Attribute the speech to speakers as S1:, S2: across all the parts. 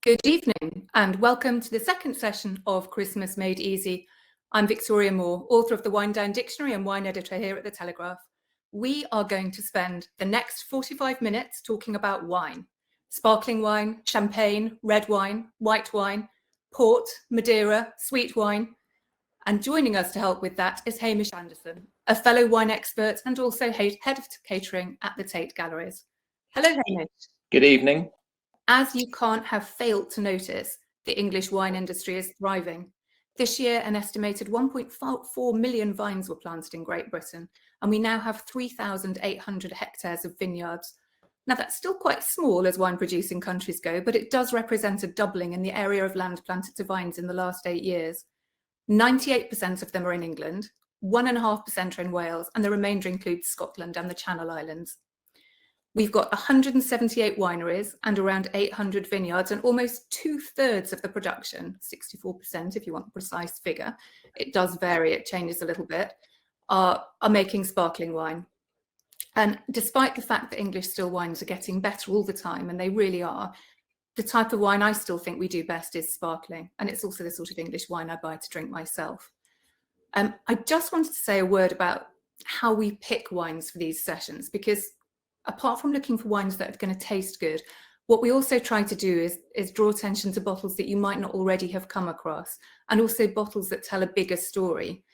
S1: Good evening and welcome to the second session of Christmas Made Easy. I'm Victoria Moore, author of the Wine Down Dictionary and wine editor here at the Telegraph. We are going to spend the next 45 minutes talking about wine. Sparkling wine, champagne, red wine, white wine, port, Madeira, sweet wine. And joining us to help with that is Hamish, a fellow wine expert and also head of catering at the Tate Galleries. Hello, Hamish.
S2: Good evening.
S1: As you can't have failed to notice, the English wine industry is thriving. This year, an estimated 1.4 million vines were planted in Great Britain, and we now have 3,800 hectares of vineyards. Now, that's still quite small as wine-producing countries go, but it does represent a doubling in the area of land planted to vines in the last 8 years. 98% of them are in England, 1.5% are in Wales, and the remainder includes Scotland and the Channel Islands. We've got 178 wineries and around 800 vineyards, and almost 2/3 of the production, 64% if you want a precise figure, it does vary, it changes a little bit, are making sparkling wine. And despite the fact that English still wines are getting better all the time, and they really are, the type of wine I still think we do best is sparkling, and it's also the sort of English wine I buy to drink myself. I just wanted to say a word about how we pick wines for these sessions, because apart from looking for wines that are going to taste good, what we also try to do is draw attention to bottles that you might not already have come across, and also bottles that tell a bigger story.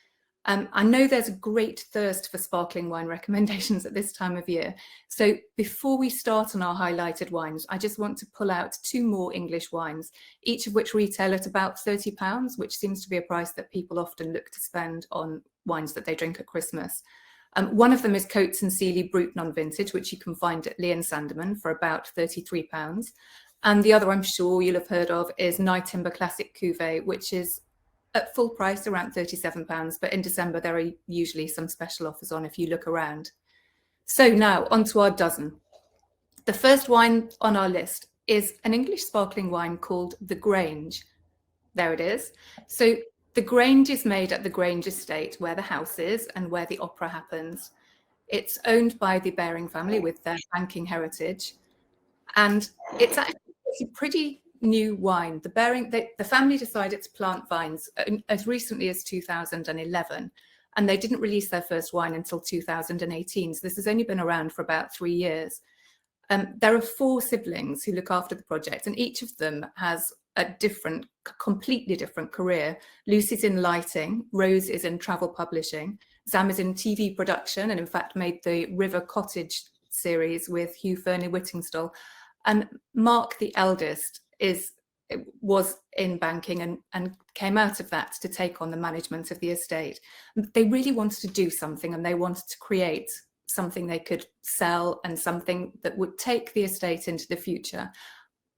S1: I know there's a great thirst for sparkling wine recommendations at this time of year. So before we start on our highlighted wines, I just want to pull out 2 more English wines, each of which retail at about £30, which seems to be a price that people often look to spend on wines that they drink at Christmas. One of them is Cotes and Sealy Brut non-vintage, which you can find at Lee and Sandeman for about £33. And the other I'm sure you'll have heard of is Nyetimber Classic Cuvée, which is at full price around £37. But in December, there are usually some special offers on if you look around. So now onto our dozen. The first wine on our list is an English sparkling wine called the Grange. There it is. So the Grange is made at the Grange estate, where the house is and where the opera happens. It's owned by the Baring family with their banking heritage. And it's actually a pretty new wine. The family decided to plant vines as recently as 2011, and they didn't release their first wine until 2018. So this has only been around for about 3 years. There are 4 siblings who look after the project, and each of them has a completely different career. Lucy's in lighting, Rose is in travel publishing, Sam is in TV production, and in fact made the River Cottage series with Hugh Fearnley-Whittingstall. And Mark, the eldest, was in banking and came out of that to take on the management of the estate. They really wanted to do something, and they wanted to create something they could sell and something that would take the estate into the future.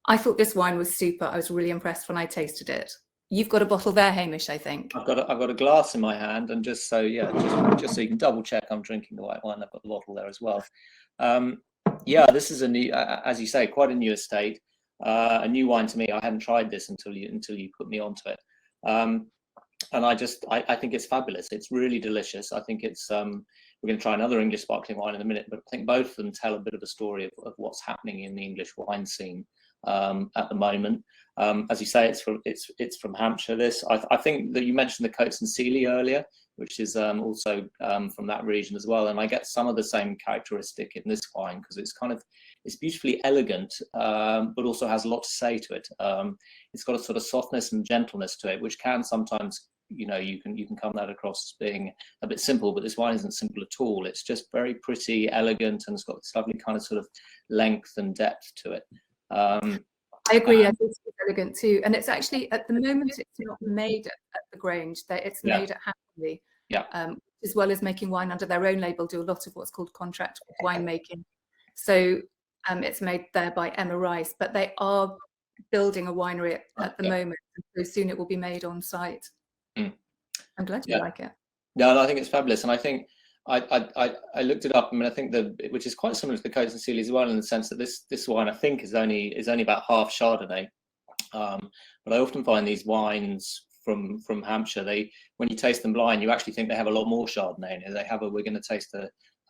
S1: I thought this wine was super. I was really impressed when I tasted it. You've got a bottle there, Hamish, I think.
S2: I've got a glass in my hand, and just so you can double check I'm drinking the white wine, I've got the bottle there as well. This is a new, as you say, quite a new estate, a new wine to me. I hadn't tried this until you put me onto it, and I think it's fabulous. It's really delicious. I think it's we're going to try another English sparkling wine in a minute, but I think both of them tell a bit of a story of what's happening in the English wine scene at the moment. As you say, it's from Hampshire. I think that you mentioned the Cotes and Sealy earlier, which is also from that region as well, and I get some of the same characteristic in this wine, because it's beautifully elegant, but also has a lot to say to it. It's got a sort of softness and gentleness to it, which can sometimes, you can come that across as being a bit simple, but this wine isn't simple at all. It's just very pretty, elegant, and it's got this lovely kind of sort of length and depth to it.
S1: I agree. I think it's elegant too, and it's actually at the moment it's not made at the Grange. It's made at Hampshire, as well as making wine under their own label. Do a lot of what's called contract winemaking. So it's made there by Emma Rice, but they are building a winery at the moment, and so soon it will be made on site. I'm glad you like it.
S2: No, I think it's fabulous, and I think I looked it up. I mean, I think which is quite similar to the Cotes and Sealy as well, in the sense that this wine I think is only about half Chardonnay, but I often find these wines from Hampshire, when you taste them blind, you actually think they have a lot more Chardonnay in it. We're going to taste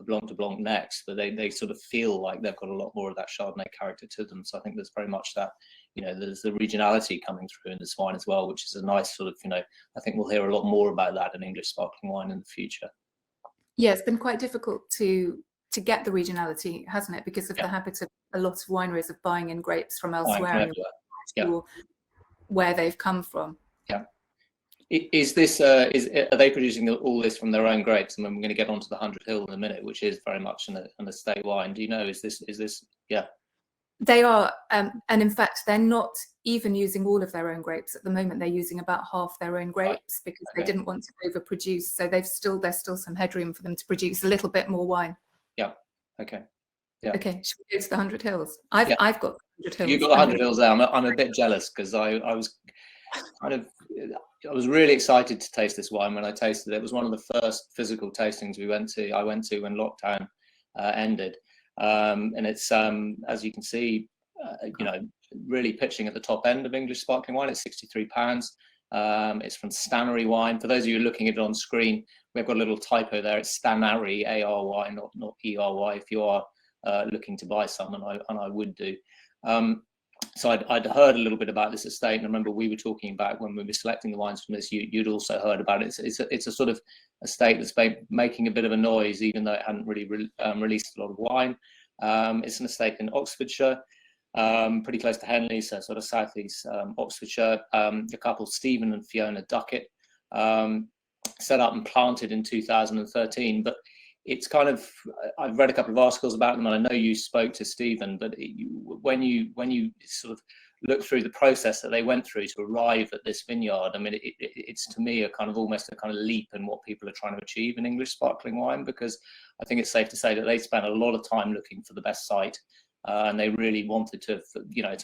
S2: Blanc de Blanc next, but they sort of feel like they've got a lot more of that Chardonnay character to them. So I think there's very much that, there's the regionality coming through in this wine as well, which is a nice sort of, I think we'll hear a lot more about that in English sparkling wine in the future.
S1: Yeah, it's been quite difficult to get the regionality, hasn't it? Because of the habit of a lot of wineries of buying in grapes from elsewhere and where they've come from.
S2: Yeah. Is this are they producing all this from their own grapes? I mean, we're going to get onto the 100 Hill in a minute, which is very much an estate wine. Do you know? Is this? Yeah.
S1: They are, and in fact, they're not even using all of their own grapes at the moment. They're using about half their own grapes because they didn't want to overproduce. So there's still some headroom for them to produce a little bit more wine.
S2: Yeah. Okay. Yeah.
S1: Okay. Should we go to the 100 Hills? I've got 100 Hills.
S2: You've got the 100 Hills there. I'm a bit jealous because I was really excited to taste this wine when I tasted it. It was one of the first physical tastings I went to when lockdown ended. And it's as you can see, really pitching at the top end of English sparkling wine. It's £63. It's from Stanary Wine. For those of you looking at it on screen, we've got a little typo there. It's Stanary, A-R-Y, not E-R-Y. If you are looking to buy some, and I would do. So I'd heard a little bit about this estate, and I remember we were talking about when we were selecting the wines from this. You'd also heard about it. It's a sort of estate that's making a bit of a noise, even though it hadn't really released a lot of wine. It's an estate in Oxfordshire, pretty close to Henley, so sort of southeast Oxfordshire. A couple, Stephen and Fiona Duckett, set up and planted in 2013, but it's kind of, I've read a couple of articles about them, and I know you spoke to Stephen, but when you sort of look through the process that they went through to arrive at this vineyard, I mean, it's to me almost a kind of leap in what people are trying to achieve in English sparkling wine, because I think it's safe to say that they spent a lot of time looking for the best site, and they really wanted to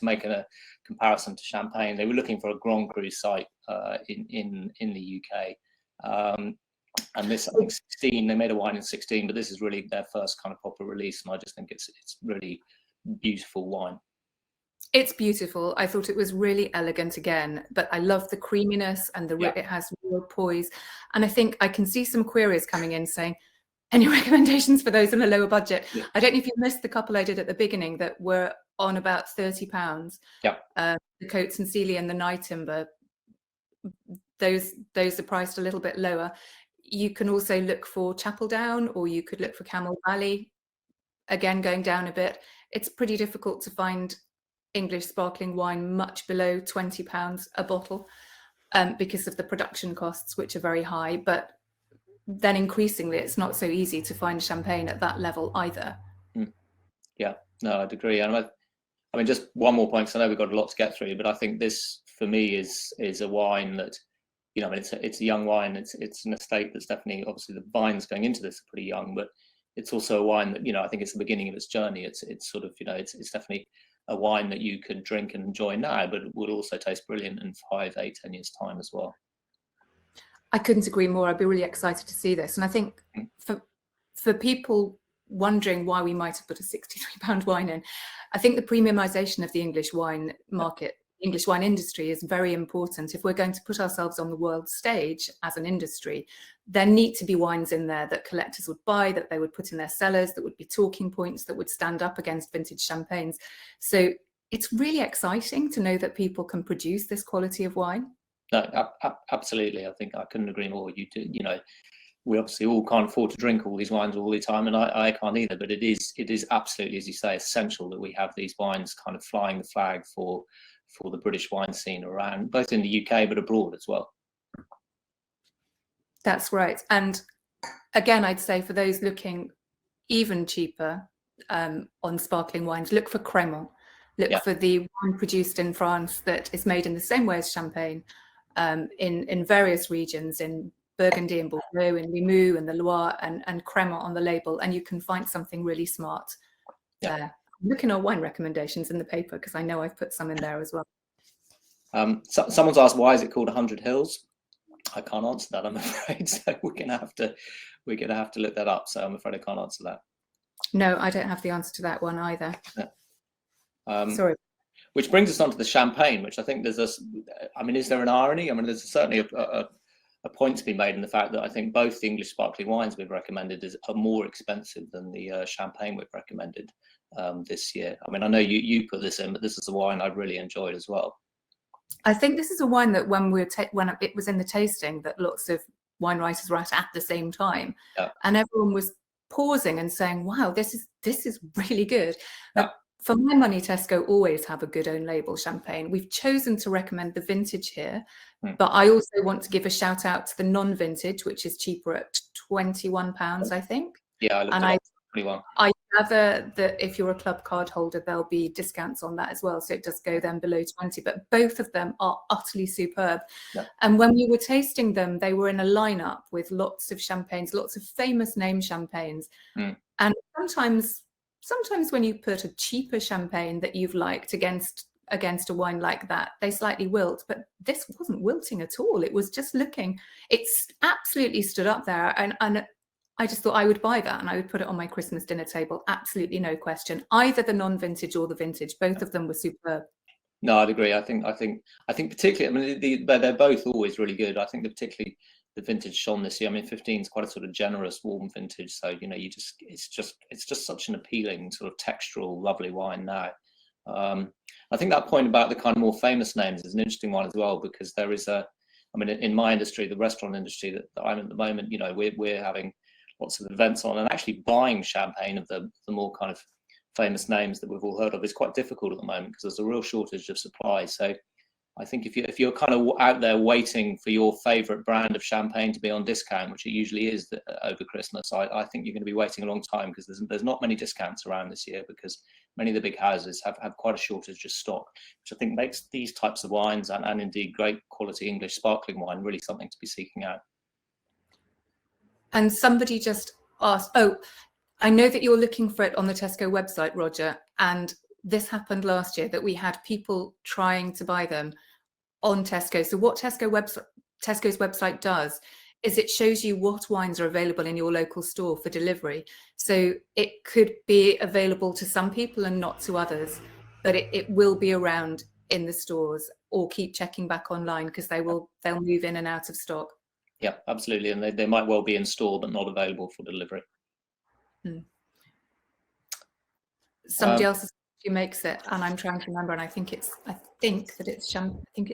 S2: make a comparison to Champagne. They were looking for a Grand Cru site in the UK. And this, I think, 16, they made a wine in 16, but this is really their first kind of proper release, and I just think it's really beautiful wine.
S1: It's beautiful. I thought it was really elegant again, but I love the creaminess and it has real poise. And I think I can see some queries coming in saying, any recommendations for those on a lower budget? Yeah. I don't know if you missed the couple I did at the beginning that were on about £30.
S2: Yeah.
S1: The Cotes and Sealy and the Nyetimber, those are priced a little bit lower. You can also look for Chapel Down, or you could look for Camel Valley, again going down a bit. It's pretty difficult to find English sparkling wine much below £20 a bottle because of the production costs, which are very high. But then increasingly, it's not so easy to find champagne at that level either.
S2: Yeah, no, I'd agree. And I mean, just one more point, because I know we've got a lot to get through, but I think this, for me, is a wine that, I mean, it's a young wine. It's an estate that's definitely, obviously, the vines going into this are pretty young, but it's also a wine that, I think it's the beginning of its journey. It's sort of, it's definitely a wine that you could drink and enjoy now, but it would also taste brilliant in 5, 8, 10 years' time as well.
S1: I couldn't agree more. I'd be really excited to see this. And I think for people wondering why we might have put a £63 wine in, I think the premiumization of the English wine market, English wine industry, is very important. If we're going to put ourselves on the world stage as an industry, there need to be wines in there that collectors would buy, that they would put in their cellars, that would be talking points, that would stand up against vintage champagnes. So it's really exciting to know that people can produce this quality of wine.
S2: No, absolutely. I think I couldn't agree more. We obviously all can't afford to drink all these wines all the time, and I can't either. But it is absolutely, as you say, essential that we have these wines kind of flying the flag for the British wine scene around, both in the UK but abroad as well.
S1: That's right. And again, I'd say for those looking even cheaper on sparkling wines, look for Crémant. Look for the wine produced in France that is made in the same way as Champagne, in various regions, in Burgundy and Bordeaux, in Limoux and the Loire, and Crémant on the label, and you can find something really smart there. I'm looking at wine recommendations in the paper because I know I've put some in there as well.
S2: Someone's asked, why is it called 100 Hills? I can't answer that, I'm afraid. So we're gonna have to look that up. So I'm afraid I can't answer that.
S1: No, I don't have the answer to that one either. Sorry.
S2: Which brings us on to the champagne, which I think there's is there an irony? I mean, there's certainly a point to be made in the fact that I think both the English sparkling wines we've recommended are more expensive than the champagne we've recommended this year. I mean, I know you put this in, but this is a wine I've really enjoyed as well.
S1: I think this is a wine that when it was in the tasting, that lots of wine writers were at the same time, and everyone was pausing and saying, "Wow, this is really good." For my money, Tesco always have a good own label champagne. We've chosen to recommend the vintage here, but I also want to give a shout out to the non-vintage, which is cheaper at £21, I think.
S2: Yeah, I looked it up. Pretty well.
S1: I gather that if you're a club card holder, there'll be discounts on that as well. So it does go then below 20, but both of them are utterly superb. Yeah. And when we were tasting them, they were in a lineup with lots of champagnes, lots of famous name champagnes. And sometimes when you put a cheaper champagne that you've liked against a wine like that, they slightly wilt, but this wasn't wilting at all. It was just it's absolutely stood up there. And I just thought I would buy that and I would put it on my Christmas dinner table. Absolutely no question. Either the non-vintage or the vintage, both of them were superb.
S2: No, I'd agree. I think particularly, I mean, they're both always really good. I think particularly the vintage shone this year. I mean, 15 is quite a sort of generous, warm vintage. So, you know, it's just such an appealing sort of textural, lovely wine now. I think that point about the kind of more famous names is an interesting one as well, because there is I mean, in my industry, the restaurant industry that I'm in at the moment, you know, we're having lots of events on, and actually buying champagne of the more kind of famous names that we've all heard of is quite difficult at the moment because there's a real shortage of supply. So I think if you're kind of out there waiting for your favorite brand of champagne to be on discount, which it usually is over Christmas, I think you're going to be waiting a long time, because there's not many discounts around this year, because many of the big houses have quite a shortage of stock, which I think makes these types of wines and indeed great quality English sparkling wine really something to be seeking out.
S1: And somebody just asked, I know that you're looking for it on the Tesco website, Roger, and this happened last year that we had people trying to buy them on Tesco. So what Tesco's website does is it shows you what wines are available in your local store for delivery. So it could be available to some people and not to others, but it will be around in the stores, or keep checking back online because they'll move in and out of stock.
S2: Yeah, absolutely. And they might well be in store, but not available for delivery.
S1: Somebody else who makes it, and I'm trying to remember, and I think it's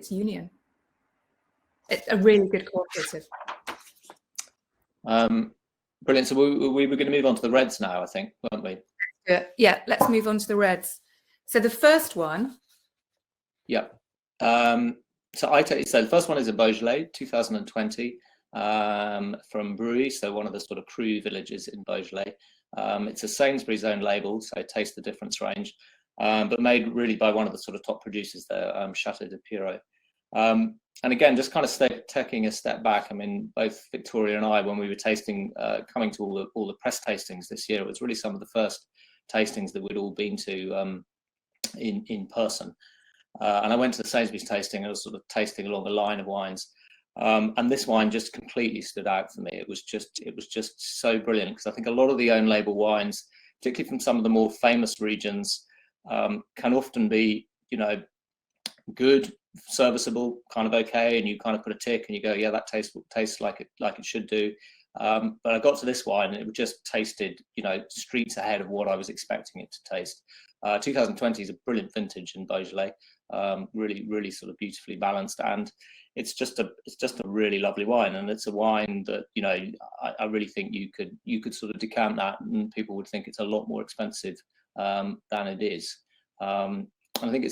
S1: Union. It's a really good cooperative.
S2: Brilliant. So we were going to move on to the reds now, I think, weren't we?
S1: Yeah, let's move on to the reds. So the first one.
S2: Yeah. So the first one is a Beaujolais 2020 from Brouilly, so one of the sort of Cru villages in Beaujolais. It's a Sainsbury's own label, so Taste the Difference range, but made really by one of the sort of top producers there, Chateau de Pierreux. And again, just kind of taking a step back, I mean, both Victoria and I, when we were tasting, coming to all the press tastings this year, it was really some of the first tastings that we'd all been to in person. And I went to the Sainsbury's tasting, and I was sort of tasting along a line of wines. And this wine just completely stood out for me. It was just so brilliant, because I think a lot of the own label wines, particularly from some of the more famous regions, can often be, you know, good, serviceable, kind of okay, and you kind of put a tick and you go, yeah, that tastes like it should do. But I got to this wine and it just tasted, you know, streets ahead of what I was expecting it to taste. 2020 is a brilliant vintage in Beaujolais, really sort of beautifully balanced, and it's just a really lovely wine. And it's a wine that, you know, I really think you could sort of decant that and people would think it's a lot more expensive than it is. I think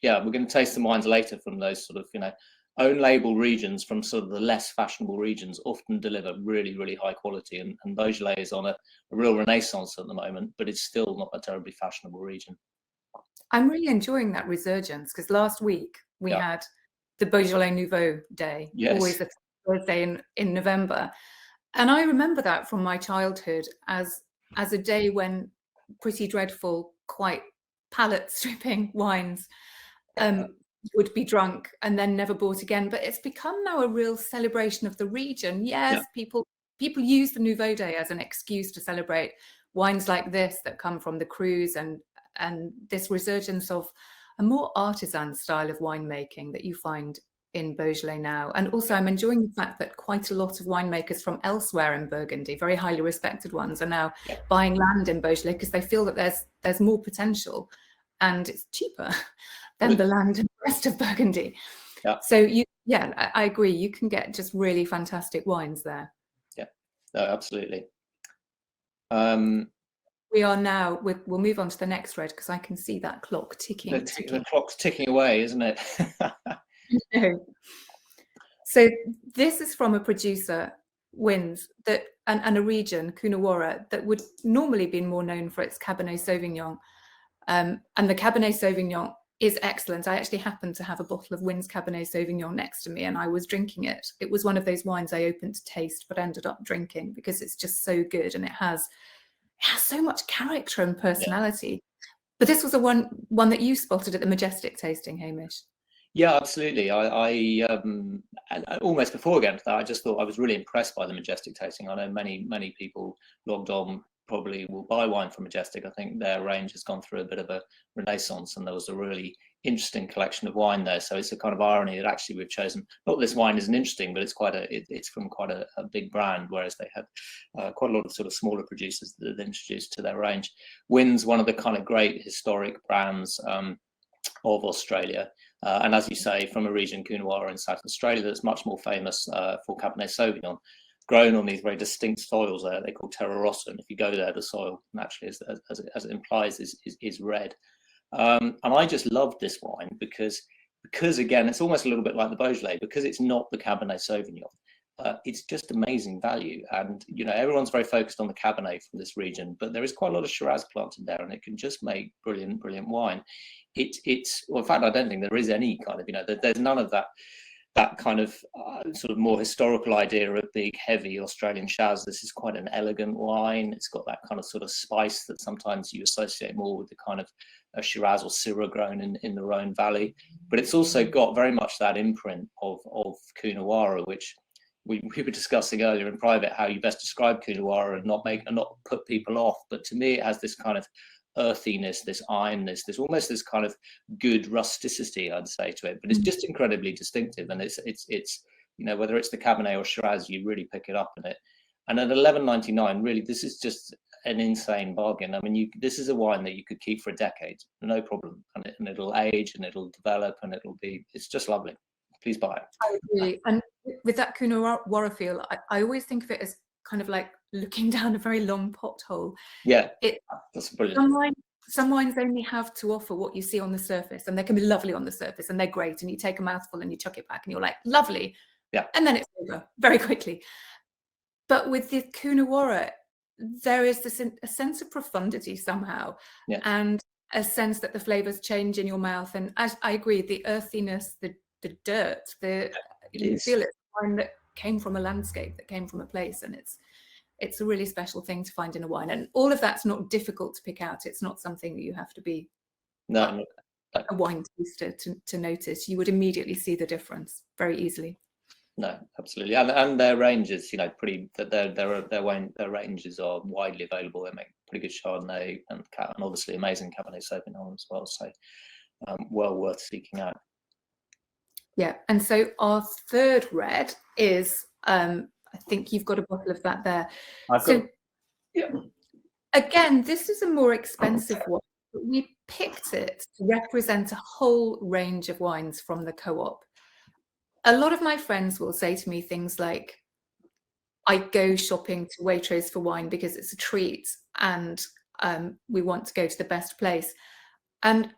S2: we're going to taste some wines later from those sort of, you know, own label regions, from sort of the less fashionable regions, often deliver really high quality, and Beaujolais is on a real renaissance at the moment, but it's still not a terribly fashionable region.
S1: I'm really enjoying that resurgence, because last week we had the Beaujolais Nouveau Day, always the Thursday in November, and I remember that from my childhood as a day when pretty dreadful, quite palate stripping wines would be drunk and then never bought again. But it's become now a real celebration of the region. Yes, people use the Nouveau Day as an excuse to celebrate wines like this that come from the Crus, and this resurgence of a more artisan style of winemaking that you find in Beaujolais now. And also I'm enjoying the fact that quite a lot of winemakers from elsewhere in Burgundy, very highly respected ones, are now buying land in Beaujolais because they feel that there's more potential and it's cheaper than the land in the rest of Burgundy.
S2: Yeah.
S1: So I agree. You can get just really fantastic wines there.
S2: Yeah, no, absolutely.
S1: We are now, we'll move on to the next red because I can see that clock ticking.
S2: The clock's ticking away, isn't it?
S1: So this is from a producer, Wynns, and a region, Coonawarra, that would normally be more known for its Cabernet Sauvignon. And the Cabernet Sauvignon is excellent. I actually happened to have a bottle of Wynns Cabernet Sauvignon next to me and I was drinking it. It was one of those wines I opened to taste but ended up drinking because it's just so good and it has so much character and personality. But this was one that you spotted at the Majestic tasting, Hamish.
S2: Yeah, absolutely. I almost before getting to that, I just thought I was really impressed by the Majestic tasting. I know many people logged on probably will buy wine from Majestic. I think their range has gone through a bit of a renaissance and there was a really interesting collection of wine there. So it's a kind of irony that actually we've chosen, not this wine isn't interesting, but it's from quite a big brand, whereas they had quite a lot of sort of smaller producers that have introduced to their range. Wynns, one of the kind of great historic brands of Australia. And as you say, from a region, Coonawarra in South Australia, that's much more famous for Cabernet Sauvignon, grown on these very distinct soils there. They call terra rossa, and if you go there, the soil naturally, as it implies, is red. And I just loved this wine because again, it's almost a little bit like the Beaujolais, because it's not the Cabernet Sauvignon. It's just amazing value, and everyone's very focused on the Cabernet from this region, but there is quite a lot of Shiraz planted there, and it can just make brilliant wine. Well, in fact, I don't think there is any kind of there's none of that kind of sort of more historical idea of big, heavy Australian Shiraz. This is quite an elegant wine. It's got that kind of sort of spice that sometimes you associate more with the kind of Shiraz or Syrah grown in the Rhone Valley. But it's also got very much that imprint of Coonawarra, which we were discussing earlier in private, how you best describe Coonawarra and not put people off. But to me, it has this kind of earthiness, this ironness, this almost this kind of good rusticity, I'd say, to it, but it's just incredibly distinctive, and it's whether it's the Cabernet or Shiraz, you really pick it up in it. And at $11.99, really, this is just an insane bargain. I mean, this is a wine that you could keep for a decade, no problem, and it'll age and it'll develop and it's just lovely. Please buy it.
S1: I agree. And with that Coonawarra feel, I always think of it as kind of like looking down a very long pothole.
S2: Yeah, that's brilliant.
S1: Some wines only have to offer what you see on the surface, and they can be lovely on the surface, and they're great, and you take a mouthful and you chuck it back, and you're like, lovely.
S2: Yeah.
S1: And then it's over very quickly. But with the Coonawarra, there is a sense of profundity somehow, and a sense that the flavors change in your mouth. And as I agree, the earthiness, the dirt, you feel it's wine that came from a landscape, that came from a place, and it's a really special thing to find in a wine. And all of that's not difficult to pick out. It's not something that you have to be a wine taster to notice. You would immediately see the difference very easily.
S2: No, absolutely, and their ranges, their ranges are widely available. They make pretty good Chardonnay and obviously amazing Cabernet Sauvignon as well. So well worth seeking out.
S1: Yeah, and so our third red is, I think you've got a bottle of that there. Again, this is a more expensive one, but we picked it to represent a whole range of wines from the co-op. A lot of my friends will say to me things like, I go shopping to Waitrose for wine because it's a treat and we want to go to the best place. And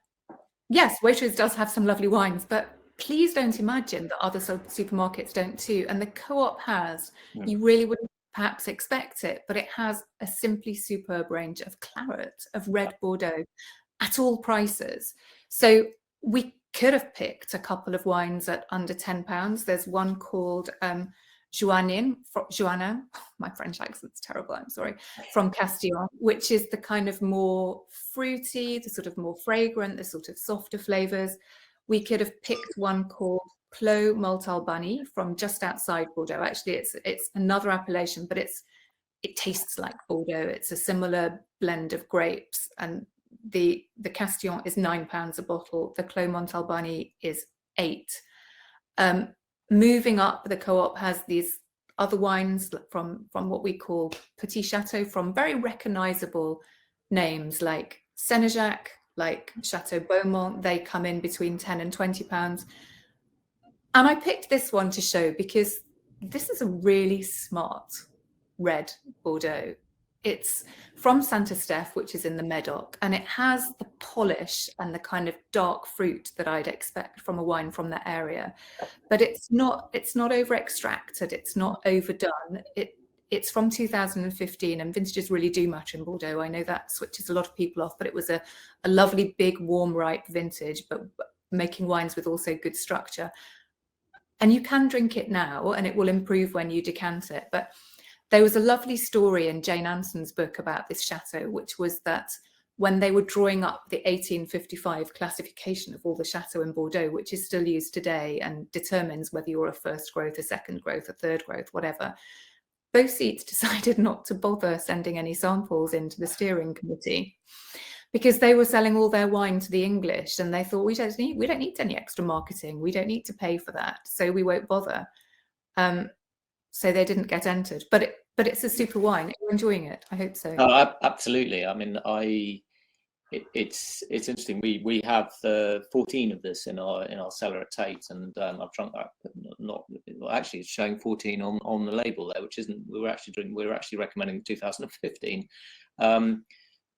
S1: yes, Waitrose does have some lovely wines, but please don't imagine that other supermarkets don't too. And the co-op has, you really wouldn't perhaps expect it, but it has a simply superb range of claret, of red Bordeaux at all prices. So we could have picked a couple of wines at under £10. There's one called Jouanin, my French accent's terrible, I'm sorry, from Castillon, which is the kind of more fruity, the sort of more fragrant, the sort of softer flavors. We could have picked one called Clos Montalbanie from just outside Bordeaux. Actually, it's another appellation, but it tastes like Bordeaux. It's a similar blend of grapes, and the Castillon is £9 a bottle. The Clos Montalbanie is £8. Moving up, the co-op has these other wines from what we call Petit Chateau, from very recognizable names like Senejac, like Chateau Beaumont. They come in between 10 and 20 pounds. And I picked this one to show because this is a really smart red Bordeaux. It's from Saint-Estèphe, which is in the Médoc, and it has the polish and the kind of dark fruit that I'd expect from a wine from that area. But it's not over extracted, it's not overdone. It's from 2015, and vintages really do matter in Bordeaux. I know that switches a lot of people off, but it was a lovely, big, warm, ripe vintage, but making wines with also good structure. And you can drink it now, and it will improve when you decant it. But there was a lovely story in Jane Anson's book about this chateau, which was that when they were drawing up the 1855 classification of all the chateaux in Bordeaux, which is still used today and determines whether you're a first growth, a second growth, a third growth, whatever, Beau-Site decided not to bother sending any samples into the steering committee because they were selling all their wine to the English, and they thought, we don't need any extra marketing, we don't need to pay for that, so we won't bother. So they didn't get entered, but it's a super wine. You're enjoying it, I hope so.
S2: Oh, absolutely. I mean, it's interesting. We have 14 of this in our cellar at Tate, and I've drunk that. Actually, it's showing 14 on the label there, which isn't. We were actually recommending 2015.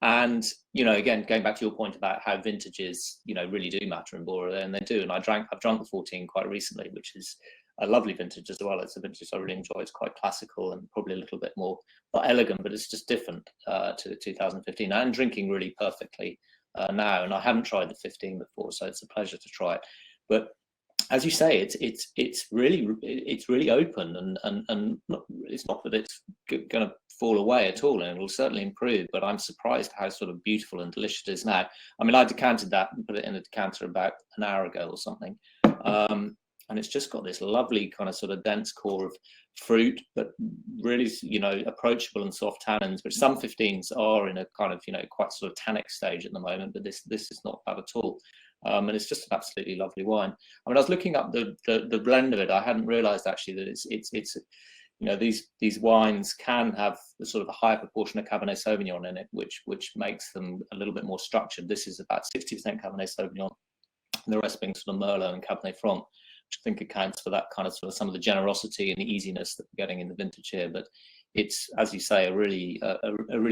S2: And again, going back to your point about how vintages really do matter in Bordeaux, and they do. And I've drunk the 14 quite recently, which is a lovely vintage as well. It's a vintage I really enjoy. It's quite classical and probably a little bit more, not elegant, but it's just different to 2015, and drinking really perfectly now. And I haven't tried the 15 before, so it's a pleasure to try it. But as you say, it's really open, and it's not that it's going to fall away at all, and it will certainly improve. But I'm surprised how sort of beautiful and delicious it is now. I mean, I decanted that and put it in a decanter about an hour ago or something. And it's just got this lovely kind of sort of dense core of fruit, but really, approachable and soft tannins, which some 15s are in a kind of, quite sort of tannic stage at the moment, but this is not that at all. And it's just an absolutely lovely wine. I mean, I was looking up the blend of it. I hadn't realized actually that it's these wines can have a sort of a higher proportion of Cabernet Sauvignon in it, which makes them a little bit more structured. This is about 60% Cabernet Sauvignon, and the rest being sort of Merlot and Cabernet Franc, which I think accounts for that kind of sort of some of the generosity and the easiness that we're getting in the vintage here. But it's, as you say, a really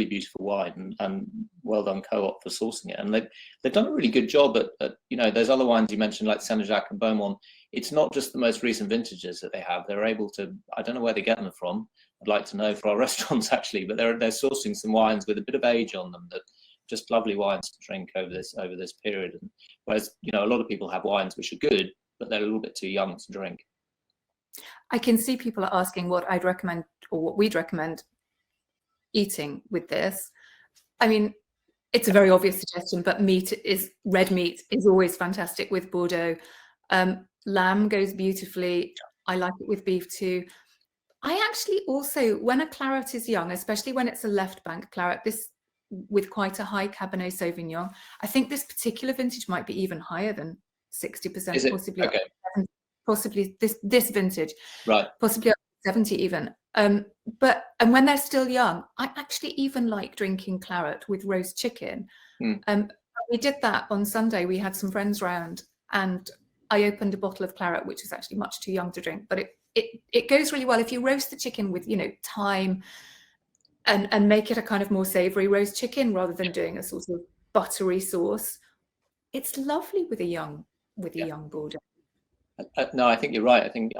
S2: beautiful wine, and well done co-op for sourcing it. And they've done a really good job at those other wines you mentioned like Senejac and Beaumont. It's not just the most recent vintages that they have. They're able to, I don't know where they get them from. I'd like to know for our restaurants actually, but they're sourcing some wines with a bit of age on them that just lovely wines to drink over this period. And whereas a lot of people have wines which are good, but they're a little bit too young to drink.
S1: I can see people are asking what I'd recommend or what we'd recommend eating with this. I mean, it's a very obvious suggestion, but red meat is always fantastic with Bordeaux. Lamb goes beautifully. I like it with beef too. I actually also, when a claret is young, especially when it's a left bank claret, this with quite a high Cabernet Sauvignon, I think this particular vintage might be even higher than 60%, possibly.
S2: Okay.
S1: Possibly this vintage,
S2: right?
S1: Possibly up to 70 even. But when they're still young, I actually even like drinking claret with roast chicken. We did that on Sunday. We had some friends round, and I opened a bottle of claret, which is actually much too young to drink, but it goes really well if you roast the chicken with thyme and make it a kind of more savoury roast chicken rather than doing a sort of buttery sauce. It's lovely with a young Bordeaux.
S2: No, I think you're right. I think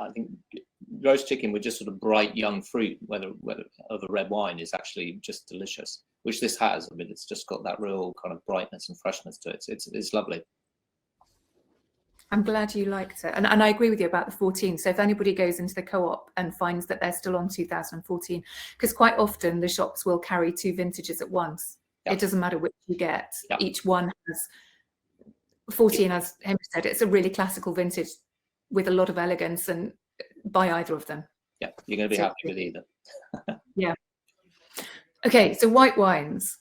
S2: roast chicken with just sort of bright young fruit, whether of a red wine, is actually just delicious. Which this has. I mean, it's just got that real kind of brightness and freshness to it. It's lovely.
S1: I'm glad you liked it, and I agree with you about the 14. So if anybody goes into the co-op and finds that they're still on 2014, because quite often the shops will carry two vintages at once. Yeah. It doesn't matter which you get. Yeah. Each one has 14, as Hamish said. It's a really classical vintage with a lot of elegance, and buy either of them.
S2: Yeah, you're going to be happy with either.
S1: Yeah. Okay, so white wines.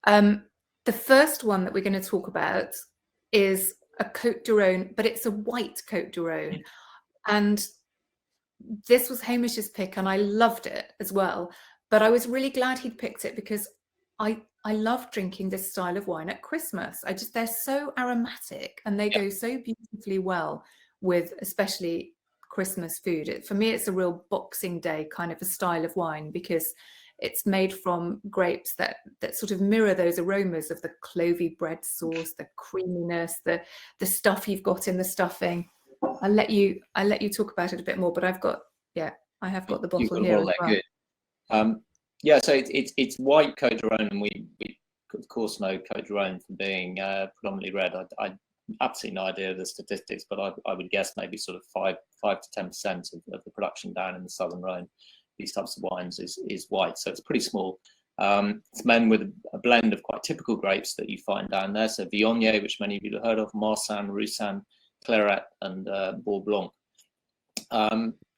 S1: The first one that we're going to talk about is a Côte d'Irone, but it's a white Côte d'Irone. And this was Hamish's pick, and I loved it as well. But I was really glad he'd picked it because I love drinking this style of wine at Christmas. They're so aromatic and they go so beautifully well with especially Christmas food. For me, it's a real Boxing Day kind of a style of wine because it's made from grapes that sort of mirror those aromas of the clovey bread sauce, the creaminess, the stuff you've got in the stuffing. I'll let you talk about it a bit more, but I have got the bottle here as well.
S2: Good. So it's white Cote d'Irone, and we of course know Cote d'Irone for being predominantly red. I absolutely no idea of the statistics, but I would guess maybe sort of 5 to 10% of the production down in the southern Rhone, these types of wines is white, so it's pretty small. It's made with a blend of quite typical grapes that you find down there. So Viognier, which many of you have heard of, Marsanne, Roussanne, Clairette, and Bourg Blanc.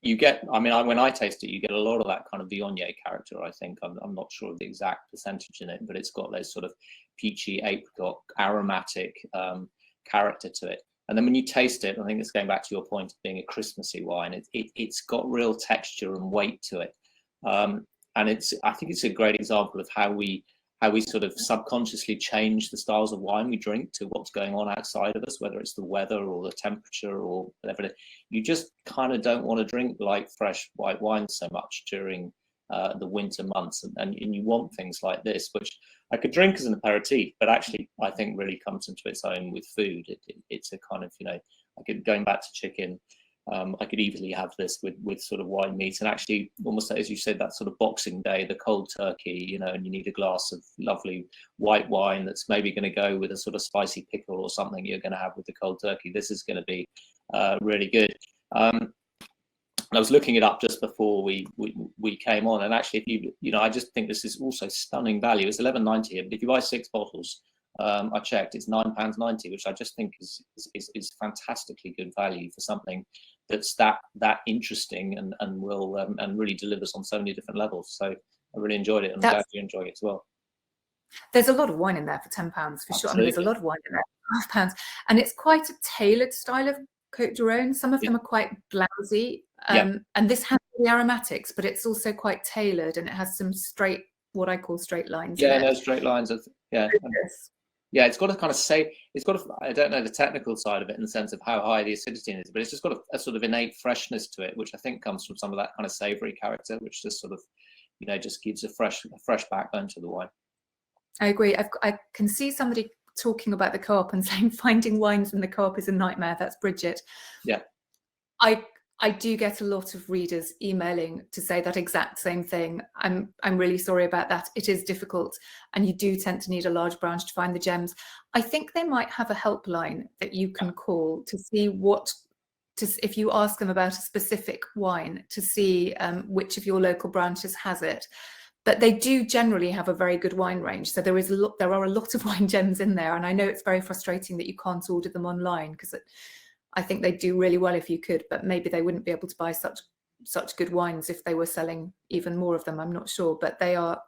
S2: You get, when I taste it, you get a lot of that kind of Viognier character, I think. I'm not sure of the exact percentage in it, but it's got those sort of peachy, apricot, aromatic character to it. And then when you taste it, I think it's going back to your point of being a Christmassy wine, it's got real texture and weight to it. And I think it's a great example of how we sort of subconsciously change the styles of wine we drink to what's going on outside of us, whether it's the weather or the temperature or whatever. You just kind of don't want to drink light, fresh white wine so much during the winter months. And you want things like this, which I could drink as an aperitif, but actually I think really comes into its own with food. It's a kind of, going back to chicken, I could easily have this with sort of white meat, and actually almost as you said, that sort of Boxing Day, the cold turkey, and you need a glass of lovely white wine that's maybe going to go with a sort of spicy pickle or something you're going to have with the cold turkey. This is going to be really good. I was looking it up just before we came on, and actually, if I just think this is also stunning value. It's £11.90, but if you buy 6 bottles, I checked, it's £9.90, which I just think is fantastically good value for something that's that interesting and will and really delivers on so many different levels. So I really enjoyed it, and I'm glad you enjoy it as well.
S1: There's a lot of wine in there for £10 for sure. There's a lot of wine in there for £12, and it's quite a tailored style of Cote d'Irone. Some of them are quite blousy, and this has the aromatics, but it's also quite tailored, and it has some what I call straight lines.
S2: Straight lines of it's got to kind of I don't know the technical side of it in the sense of how high the acidity is, but it's just got a sort of innate freshness to it, which I think comes from some of that kind of savoury character, which just sort of, just gives a fresh backbone to the wine.
S1: I agree. I can see somebody talking about the co-op and saying finding wines in the co-op is a nightmare. That's Bridget.
S2: Yeah.
S1: I do get a lot of readers emailing to say that exact same thing. I'm really sorry about that. It is difficult, and you do tend to need a large branch to find the gems. I think they might have a helpline that you can call to see if you ask them about a specific wine, to see which of your local branches has it. But they do generally have a very good wine range. So there are a lot of wine gems in there, and I know it's very frustrating that you can't order them online, because I think they do really well if you could, but maybe they wouldn't be able to buy such good wines if they were selling even more of them. I'm not sure, but they are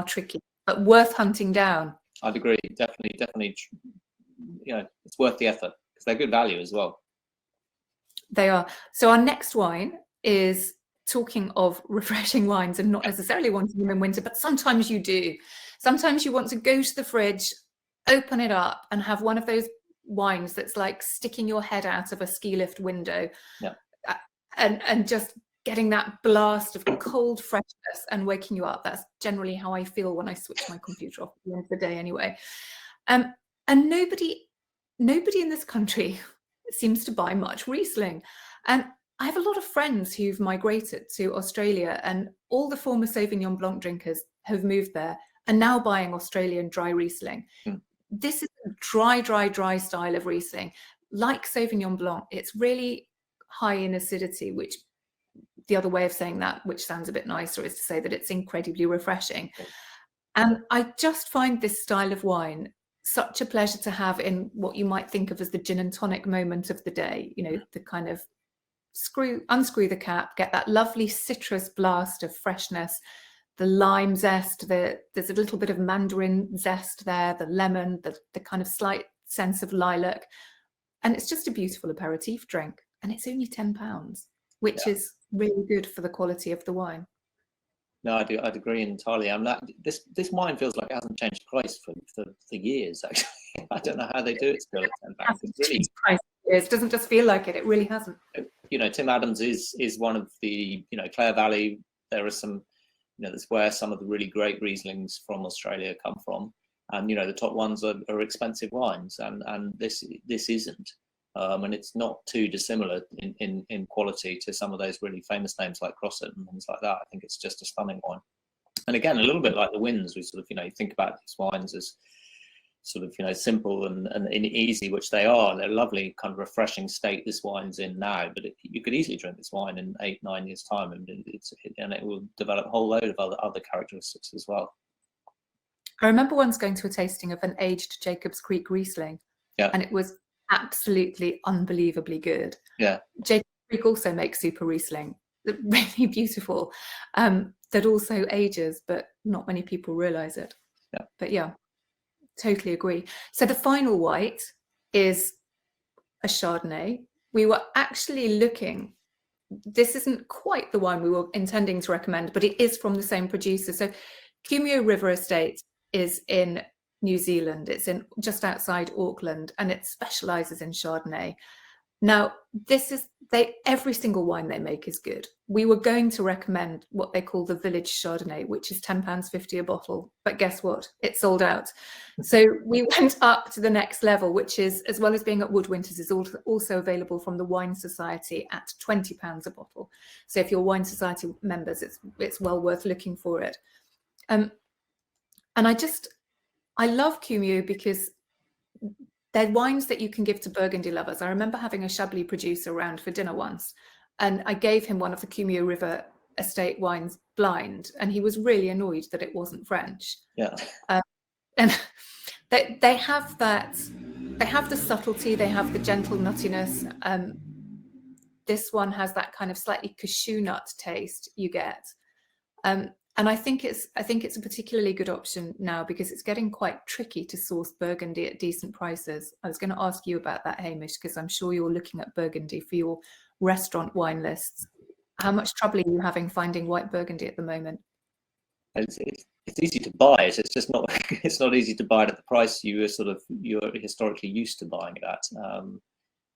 S1: tricky, but worth hunting down.
S2: I'd agree. Definitely. It's worth the effort because they're good value as well.
S1: They are. So our next wine is, talking of refreshing wines and not necessarily wanting them in winter, but sometimes you do. Sometimes you want to go to the fridge, open it up, and have one of those wines that's like sticking your head out of a ski lift window, and just getting that blast of cold freshness and waking you up. That's generally how I feel when I switch my computer off at the end of the day anyway. And nobody in this country seems to buy much Riesling. And I have a lot of friends who've migrated to Australia, and all the former Sauvignon Blanc drinkers have moved there and now buying Australian dry Riesling. This is a dry style of Riesling. Like Sauvignon Blanc, it's really high in acidity, which the other way of saying that, which sounds a bit nicer, is to say that it's incredibly refreshing. And I just find this style of wine such a pleasure to have in what you might think of as the gin and tonic moment of the day, the kind of unscrew the cap, get that lovely citrus blast of freshness, the lime zest, there's a little bit of mandarin zest there, the lemon, the kind of slight sense of lilac. And it's just a beautiful aperitif drink. and it's only £10, which
S2: Yeah.
S1: is really good for the quality of the wine.
S2: No, I'd agree entirely. This wine feels like it hasn't changed price for years. Actually, I don't know how they do it still at £10. It's really,
S1: It doesn't just feel like it; it really hasn't.
S2: Tim Adams is one of the, Clare Valley. There are some, that's where some of the really great Rieslings from Australia come from, and the top ones are expensive wines, and this isn't. And it's not too dissimilar in quality to some of those really famous names like Crosset and things like that. I think it's just a stunning wine. And again, a little bit like the Wynns, we sort of, think about these wines as sort of, simple and easy, which they are. They're lovely, kind of refreshing state this wine's in now, but you could easily drink this wine in 8-9 years' time, and it will develop a whole load of other characteristics as well.
S1: I remember once going to a tasting of an aged Jacob's Creek Riesling, and it was absolutely unbelievably good.
S2: Yeah.
S1: Jacob's Creek also makes super Riesling, really beautiful, that also ages, but not many people realize it.
S2: Yeah.
S1: But yeah, totally agree. So the final white is a Chardonnay. We were actually looking, this isn't quite the wine we were intending to recommend, but it is from the same producer. So Cumio River Estate is in New Zealand. It's in just outside Auckland, and it specializes in Chardonnay. Now, every single wine they make is good. We were going to recommend what they call the Village Chardonnay, which is £10.50 a bottle. But guess what? It sold out. So we went up to the next level, which is, as well as being at Woodwinters, is also available from the Wine Society at £20 a bottle. So if you're Wine Society members, it's well worth looking for it. And I love Cumio because they're wines that you can give to Burgundy lovers. I remember having a Chablis producer around for dinner once, and I gave him one of the Cumio River Estate wines blind, and he was really annoyed that it wasn't French.
S2: Yeah.
S1: And they have that, they have the subtlety, they have the gentle nuttiness. This one has that kind of slightly cashew nut taste you get. And I think it's a particularly good option now because it's getting quite tricky to source Burgundy at decent prices. I was going to ask you about that, Hamish, because I'm sure you're looking at Burgundy for your restaurant wine lists. How much trouble are you having finding white Burgundy at the moment?
S2: It's easy to buy it. It's just not. It's not easy to buy it at the price you're historically used to buying it at.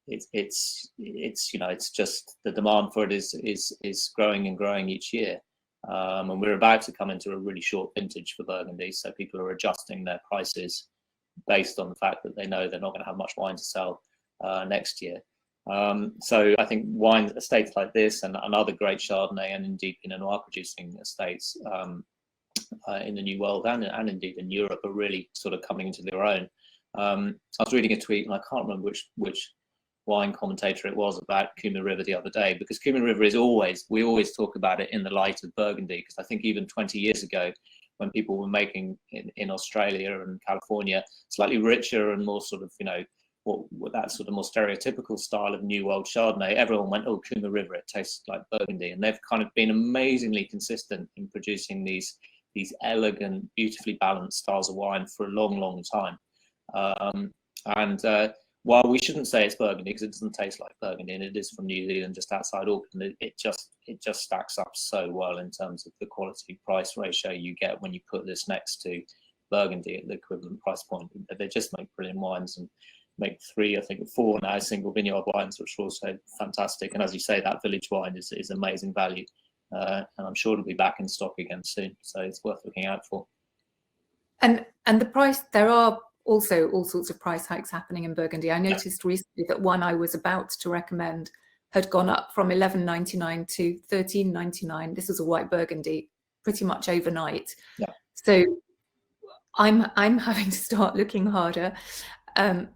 S2: It's just the demand for it is growing and growing each year. And we're about to come into a really short vintage for Burgundy, so people are adjusting their prices based on the fact that they know they're not going to have much wine to sell next year. So I think wine estates like this and other great Chardonnay and indeed Pinot Noir producing estates in the New World and indeed in Europe are really sort of coming into their own. I was reading a tweet, and I can't remember which wine commentator it was about Cumio River the other day, because Cumio River we always talk about it in the light of Burgundy, because I think even 20 years ago when people were making in Australia and California slightly richer and more sort of what that sort of more stereotypical style of New World Chardonnay, everyone went, oh, Cumio River, it tastes like Burgundy. And they've kind of been amazingly consistent in producing these elegant, beautifully balanced styles of wine for a long time. While we shouldn't say it's Burgundy because it doesn't taste like Burgundy, and it is from New Zealand, just outside Auckland, it just stacks up so well in terms of the quality price ratio you get when you put this next to Burgundy at the equivalent price point. They just make brilliant wines and make 3, I think 4 now single vineyard wines, which are also fantastic. And as you say, that village wine is amazing value, and I'm sure it'll be back in stock again soon. So it's worth looking out for. And
S1: the price, there are also all sorts of price hikes happening in Burgundy. I noticed recently that one I was about to recommend had gone up from $11.99 to $13.99. This was a white Burgundy, pretty much overnight.
S2: Yeah.
S1: So I'm having to start looking harder, but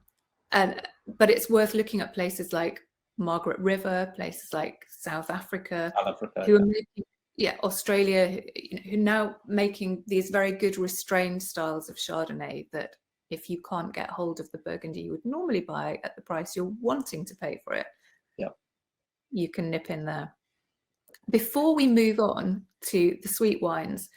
S1: it's worth looking at places like Margaret River, places like South Africa, who are making, Australia, who are now making these very good restrained styles of Chardonnay that, if you can't get hold of the Burgundy you would normally buy at the price you're wanting to pay for it, you can nip in there. Before we move on to the sweet wines,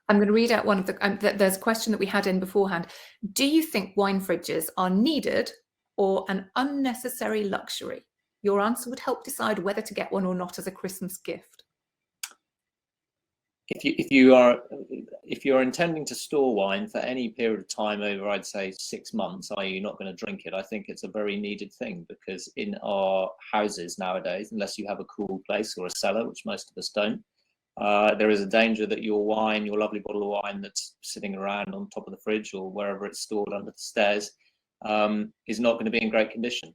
S1: I'm going to read out one of there's a question that we had in beforehand. Do you think wine fridges are needed or an unnecessary luxury? your answer would help decide whether to get one or not as a Christmas gift.
S2: If you're intending to store wine for any period of time over, I'd say 6 months, i.e. you're not going to drink it, I think it's a very needed thing, because in our houses nowadays, unless you have a cool place or a cellar, which most of us don't, there is a danger that your wine, your lovely bottle of wine that's sitting around on top of the fridge or wherever it's stored under the stairs, is not going to be in great condition.